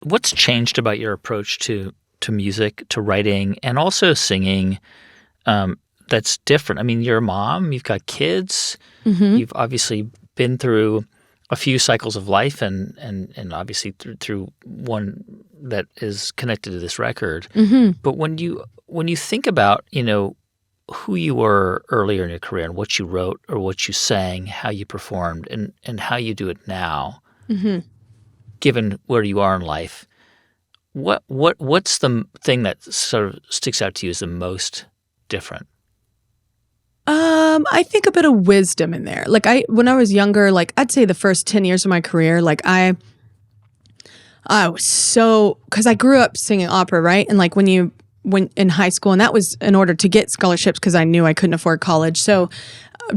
what's changed about your approach to music, to writing, and also singing that's different? I mean, you're a mom, you've got kids, you've obviously been through a few cycles of life and obviously through one that is connected to this record. But when you think about, who you were earlier in your career and what you wrote or what you sang, how you performed, and how you do it now, given where you are in life, what's the thing that sort of sticks out to you as the most different? I think a bit of wisdom in there. Like when I was younger, like I'd say the first 10 years of my career, like I was because I grew up singing opera, right? And like when in high school, and that was in order to get scholarships because I knew I couldn't afford college. So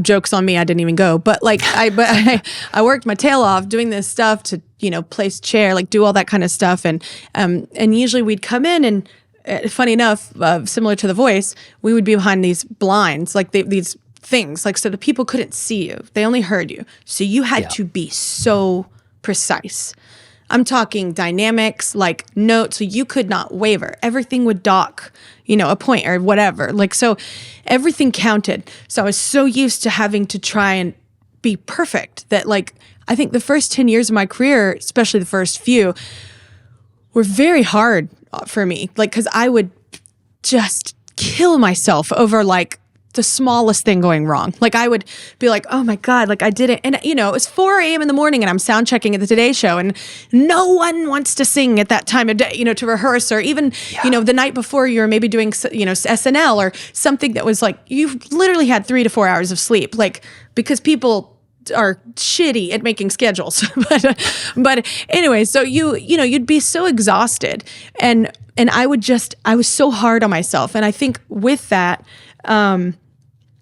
jokes on me, I didn't even go. But like I worked my tail off doing this stuff to, place chair, like do all that kind of stuff. And usually we'd come in and funny enough, similar to The Voice, we would be behind these blinds, like these things, like so the people couldn't see you. They only heard you. So you had to be so precise. I'm talking dynamics, like notes, so you could not waver. Everything would dock, a point or whatever. Like, so everything counted. So I was so used to having to try and be perfect that like, I think the first 10 years of my career, especially the first few, were very hard for me. Like, cause I would just kill myself over like the smallest thing going wrong. Like I would be like, oh my God, like I did it. And it was 4 a.m. in the morning and I'm sound checking at the Today Show and no one wants to sing at that time of day, to rehearse or even, the night before you're maybe doing, SNL or something that was like, you literally had 3 to 4 hours of sleep. Like, because people are shitty at making schedules. but anyway, so you'd be so exhausted and I was so hard on myself. And I think with that,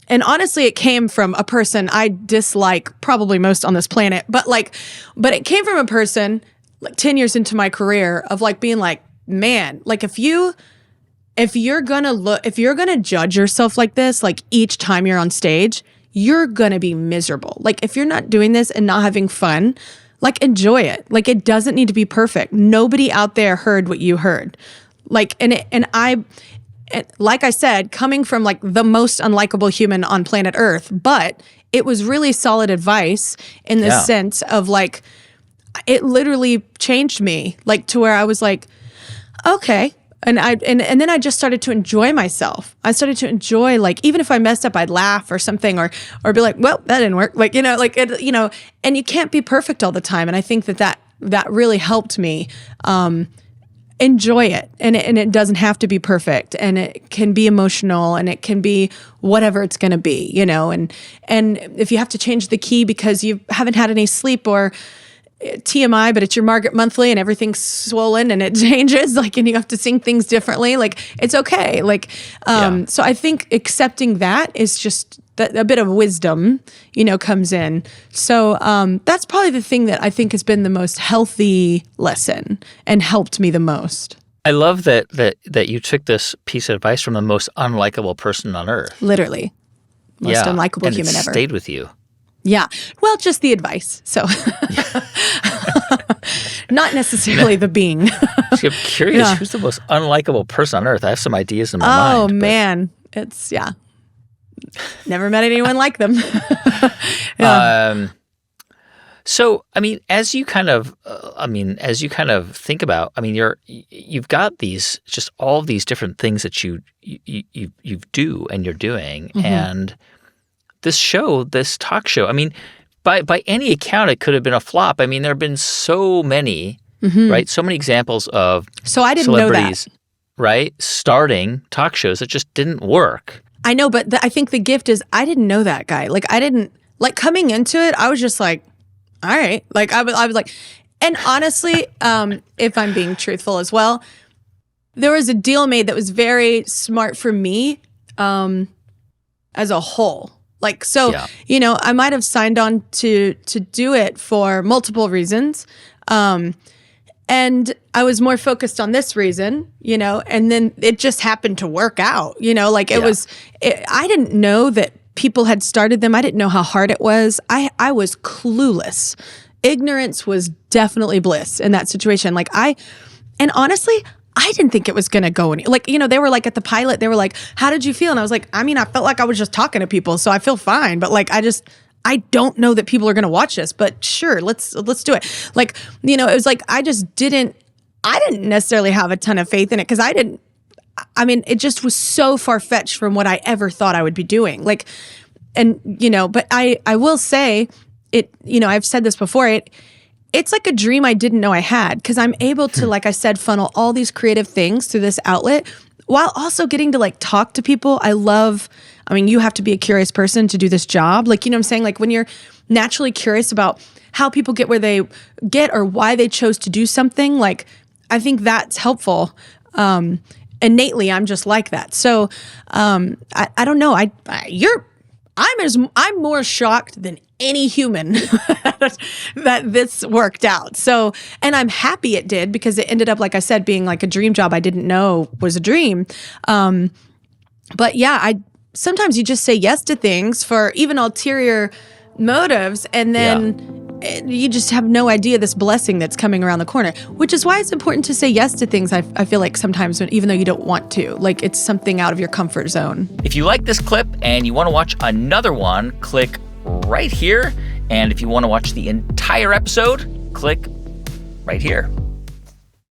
and honestly, it came from a person I dislike probably most on this planet, but it came from a person like 10 years into my career of like being like, man, like if you're gonna judge yourself like this, like each time you're on stage, you're gonna be miserable. Like if you're not doing this and not having fun, like enjoy it. Like it doesn't need to be perfect. Nobody out there heard what you heard. Like, like I said, coming from like the most unlikable human on planet Earth, but it was really solid advice in the sense of like, it literally changed me like to where I was like, okay. And then I just started to enjoy myself. I started to enjoy, like, even if I messed up, I'd laugh or something or be like, well, that didn't work. Like, and you can't be perfect all the time. And I think that really helped me, enjoy it. And it doesn't have to be perfect and it can be emotional and it can be whatever it's going to be, and if you have to change the key because you haven't had any sleep or TMI, but it's your Margaret Monthly and everything's swollen and it changes, like, and you have to sing things differently. Like, it's okay. Like, so I think accepting that is just a bit of wisdom, comes in. So that's probably the thing that I think has been the most healthy lesson and helped me the most. I love that you took this piece of advice from the most unlikable person on earth. Literally. Most unlikable human ever. Stayed with you. Yeah. Well, just the advice. So not necessarily the being. I'm curious, who's the most unlikable person on earth? I have some ideas in my mind. Oh, man. It's, never met anyone like them. So, I mean, as you kind of think about, I mean, you've got just all of these different things that you do and you're doing, and this talk show, I mean, by any account, it could have been a flop. I mean, there have been so many, right? So many examples of celebrities, right, starting talk shows that just didn't work. I know, but I think the gift is I didn't know that guy. Like, I didn't, like, coming into it, I was just like, all right. Like, I was like, and honestly, if I'm being truthful as well, there was a deal made that was very smart for me as a whole. Like, so, I might have signed on to do it for multiple reasons. And I was more focused on this reason, and then it just happened to work out, like I didn't know that people had started them. I didn't know how hard it was. I was clueless. Ignorance was definitely bliss in that situation. Like And honestly, I didn't think it was going to go any, like, they were like at the pilot, they were like, how did you feel? And I was like, I mean, I felt like I was just talking to people, so I feel fine. But like, I don't know that people are going to watch this, but sure, let's do it. Like, it was like, I didn't necessarily have a ton of faith in it because it just was so far-fetched from what I ever thought I would be doing. Like, and, but I will say it, I've said this before, it's like a dream I didn't know I had because I'm able to, like I said, funnel all these creative things through this outlet while also getting to like talk to people. You have to be a curious person to do this job. Like, what I'm saying? Like when you're naturally curious about how people get where they get or why they chose to do something, like I think that's helpful. Innately, I'm just like that. So I don't know. I'm more shocked than any human that this worked out. So, and I'm happy it did because it ended up, like I said, being like a dream job I didn't know was a dream. But yeah, sometimes you just say yes to things for even ulterior motives, and then you just have no idea this blessing that's coming around the corner, which is why it's important to say yes to things. I feel like sometimes even though you don't want to, like it's something out of your comfort zone. If you like this clip and you want to watch another one, click right here. And if you want to watch the entire episode, click right here.